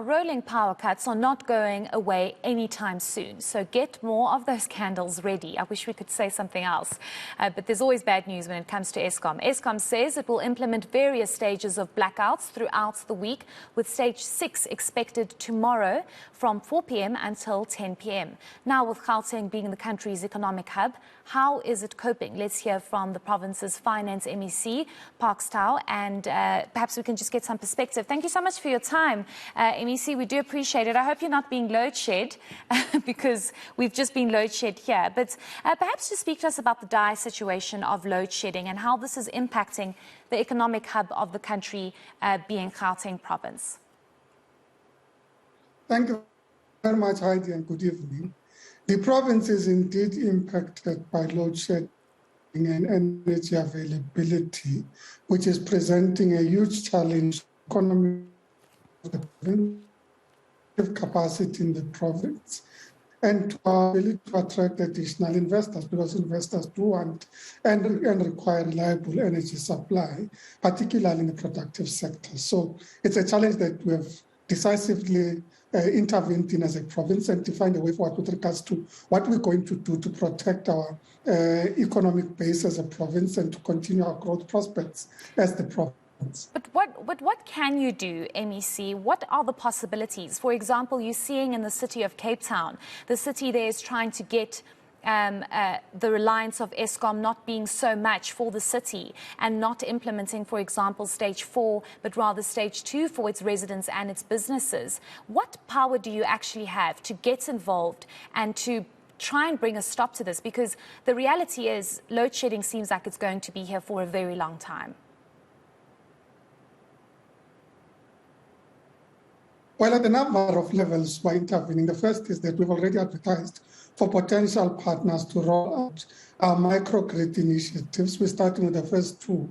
Now, rolling power cuts are not going away anytime soon, so get more of those candles ready. I wish we could say something else, but there's always bad news when it comes to Eskom. Eskom says it will implement various stages of blackouts throughout the week, with stage 6 expected tomorrow from 4 p.m. until 10 p.m. Now, with Gauteng being the country's economic hub, how is it coping? Let's hear from the province's finance MEC, Parks Tau, and perhaps we can just get some perspective. Thank you so much for your time, MEC. We do appreciate it. I hope you're not being load shed because we've just been load shed here. But perhaps just speak to us about the dire situation of load shedding and how this is impacting the economic hub of the country, being Gauteng province. Thank you very much, Heidi, and good evening. The province is indeed impacted by load shedding and energy availability, which is presenting a huge challenge economy of the province, capacity in the province, and to our ability to attract additional investors, because investors do want and require reliable energy supply, particularly in the productive sector. So it's a challenge that we have decisively intervened in as a province and to find a way forward with regards to what we're going to do to protect our economic base as a province and to continue our growth prospects as the province. But what can you do, MEC? What are the possibilities? For example, you're seeing in the city of Cape Town, the city there is trying to get the reliance of Eskom not being so much for the city and not implementing, for example, stage 4, but rather stage 2 for its residents and its businesses. What power do you actually have to get involved and to try and bring a stop to this? Because the reality is load shedding seems like it's going to be here for a very long time. Well, at a number of levels by intervening. The first is that we've already advertised for potential partners to roll out our microgrid initiatives. We're starting with the first two.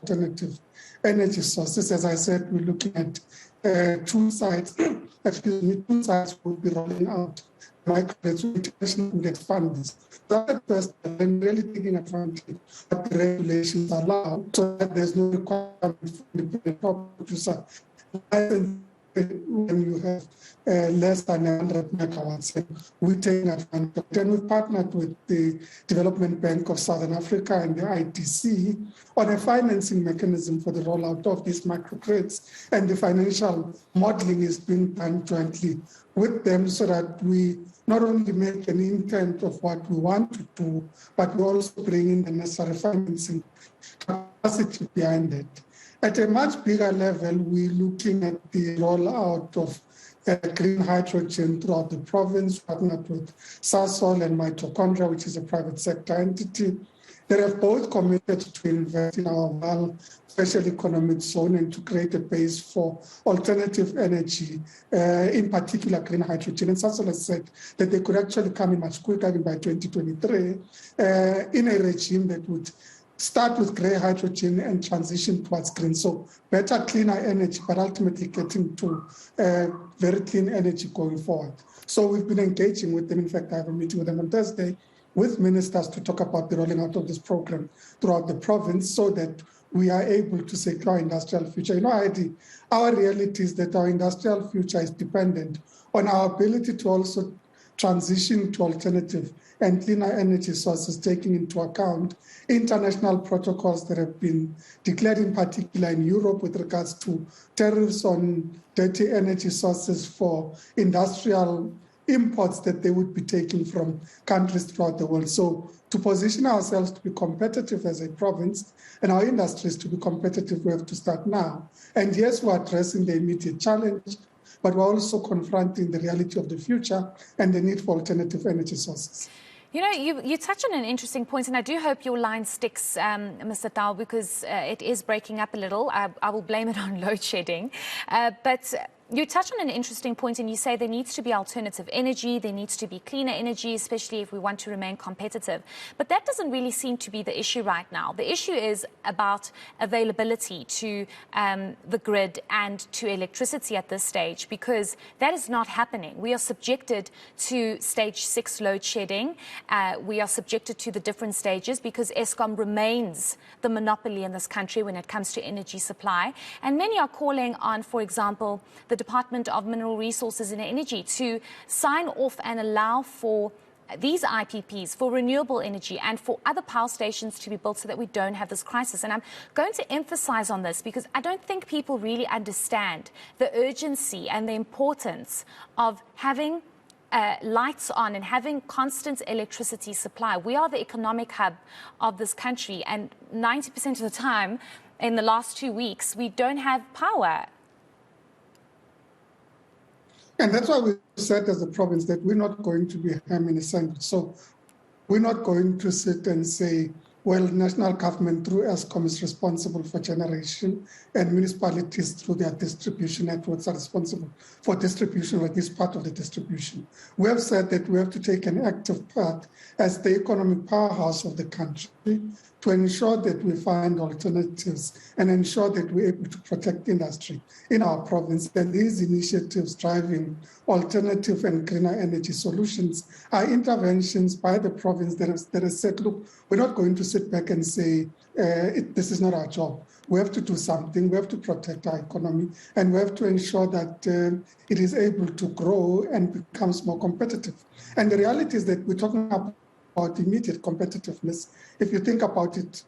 Alternative energy sources. As I said, we're looking at two sites. Two sites will be rolling out microgrids. International would expand this. That first, and really taking advantage of what the regulations allow, so that there's no requirement for the power producer. When you have less than 100 megawatts, we take advantage. Then we've partnered with the Development Bank of Southern Africa and the ITC on a financing mechanism for the rollout of these microgrids, and the financial modeling is being done jointly with them so that we not only make an intent of what we want to do, but we also bring in the necessary financing capacity behind it. At a much bigger level, we're looking at the rollout of green hydrogen throughout the province, partnered with Sasol and Mitochondria, which is a private sector entity. They have both committed to invest in our Vaal special economic zone and to create a base for alternative energy, in particular green hydrogen. And Sasol has said that they could actually come in much quicker, even by 2023, in a regime that would start with grey hydrogen and transition towards green. So better, cleaner energy, but ultimately getting to very clean energy going forward. So we've been engaging with them. In fact, I have a meeting with them on Thursday with ministers to talk about the rolling out of this program throughout the province so that we are able to secure our industrial future. You know, Heidi, our reality is that our industrial future is dependent on our ability to also transition to alternative and cleaner energy sources, taking into account international protocols that have been declared, in particular in Europe, with regards to tariffs on dirty energy sources for industrial imports that they would be taking from countries throughout the world. So to position ourselves to be competitive as a province and our industries to be competitive, we have to start now. And yes, we're addressing the immediate challenge, but we're also confronting the reality of the future and the need for alternative energy sources. You know, you touch on an interesting point, and I do hope your line sticks, Mr. Tau, because it is breaking up a little. I will blame it on load shedding. But You touch on an interesting point and you say there needs to be alternative energy, there needs to be cleaner energy, especially if we want to remain competitive. But that doesn't really seem to be the issue right now. The issue is about availability to the grid and to electricity at this stage, because that is not happening. We are subjected to stage 6 load shedding. We are subjected to the different stages because Eskom remains the monopoly in this country when it comes to energy supply. And many are calling on, for example, the Department of Mineral Resources and Energy to sign off and allow for these IPPs, for renewable energy and for other power stations to be built so that we don't have this crisis. And I'm going to emphasize on this because I don't think people really understand the urgency and the importance of having lights on and having constant electricity supply. We are the economic hub of this country, and 90% of the time in the last 2 weeks, we don't have power. And that's why we said as a province that we're not going to be ham in a sandwich. So we're not going to sit and say, well, national government through Eskom is responsible for generation and municipalities through their distribution networks are responsible for distribution, or at least part of the distribution. We have said that we have to take an active part as the economic powerhouse of the country to ensure that we find alternatives and ensure that we're able to protect industry in our province. And these initiatives driving alternative and greener energy solutions are interventions by the province that has said, look, we're not going to sit back and say, this is not our job. We have to do something. We have to protect our economy, and we have to ensure that it is able to grow and becomes more competitive. And the reality is that we're talking about immediate competitiveness. If you think about it,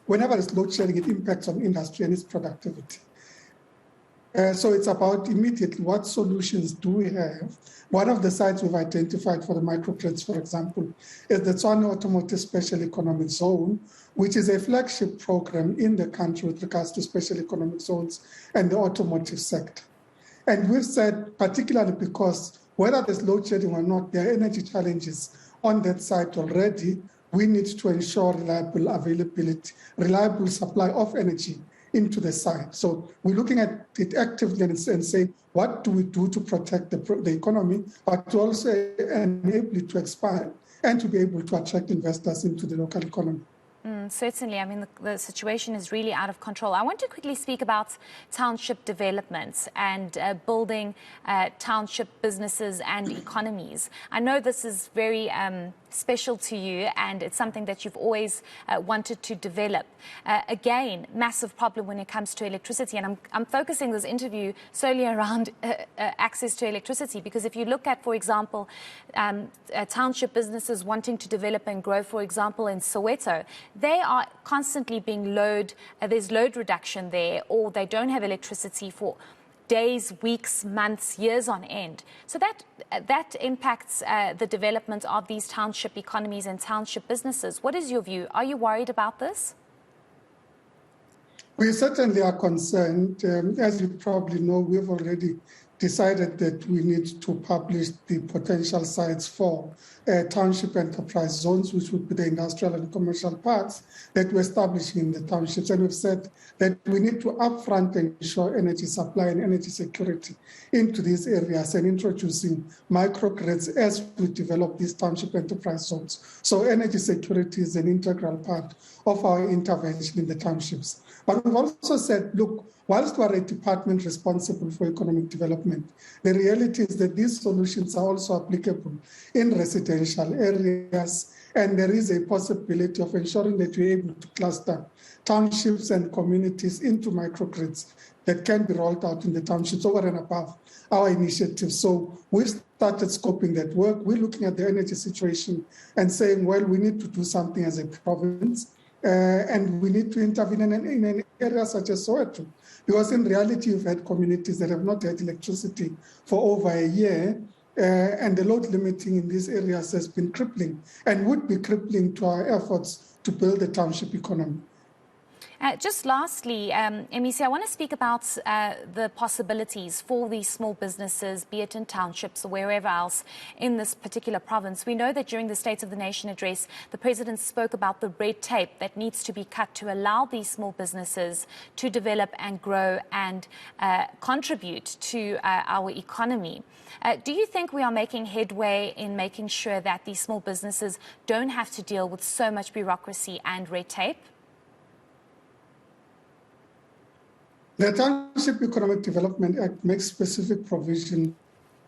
whenever there's load shedding, it impacts on industry and its productivity. So it's about immediately what solutions do we have. One of the sites we've identified for the microgrids, for example, is the Tshwane Automotive Special Economic Zone, which is a flagship program in the country with regards to special economic zones and the automotive sector. And we've said, particularly because whether there's load shedding or not, there are energy challenges on that site already. We need to ensure reliable availability, reliable supply of energy into the site. So we're looking at it actively and saying, what do we do to protect the economy, but to also enable it to expand and to be able to attract investors into the local economy? Certainly. I mean, the situation is really out of control. I want to quickly speak about township development and building township businesses and economies. I know this is very special to you, and it's something that you've always wanted to develop. Again, massive problem when it comes to electricity, and I'm focusing this interview solely around access to electricity, because if you look at, for example, township businesses wanting to develop and grow, for example, in Soweto, they are constantly being there's load reduction there, or they don't have electricity for days, weeks, months, years on end. So that impacts the development of these township economies and township businesses. What is your view? Are you worried about this? We certainly are concerned. As you probably know, we've already decided that we need to publish the potential sites for township enterprise zones, which would be the industrial and commercial parks that we're establishing in the townships. And we've said that we need to upfront ensure energy supply and energy security into these areas and introducing microgrids as we develop these township enterprise zones. So energy security is an integral part of our intervention in the townships. But we've also said, look, whilst we're a department responsible for economic development, the reality is that these solutions are also applicable in residential areas, and there is a possibility of ensuring that we're able to cluster townships and communities into microgrids that can be rolled out in the townships over and above our initiatives. So we've started scoping that work. We're looking at the energy situation and saying, well, we need to do something as a province. And we need to intervene in an area such as Soweto, because in reality, you've had communities that have not had electricity for over a year, and the load limiting in these areas has been crippling and would be crippling to our efforts to build a township economy. Just lastly, MEC, I want to speak about the possibilities for these small businesses, be it in townships or wherever else in this particular province. We know that during the State of the Nation address, the President spoke about the red tape that needs to be cut to allow these small businesses to develop and grow and contribute to our economy. Do you think we are making headway in making sure that these small businesses don't have to deal with so much bureaucracy and red tape? The Township Economic Development Act makes specific provision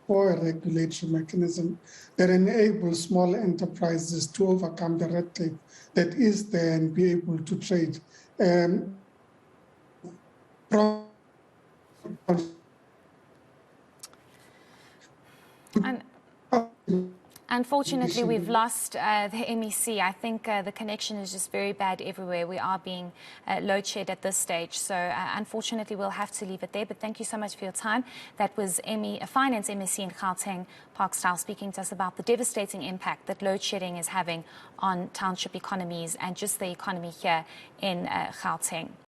for a regulatory mechanism that enables small enterprises to overcome the red tape that is there and be able to trade. Unfortunately, we've lost the MEC. I think the connection is just very bad everywhere. We are being load shed at this stage. So unfortunately, we'll have to leave it there. But thank you so much for your time. That was Finance MSc in Gauteng, Parkstyle, speaking to us about the devastating impact that load shedding is having on township economies and just the economy here in Gauteng.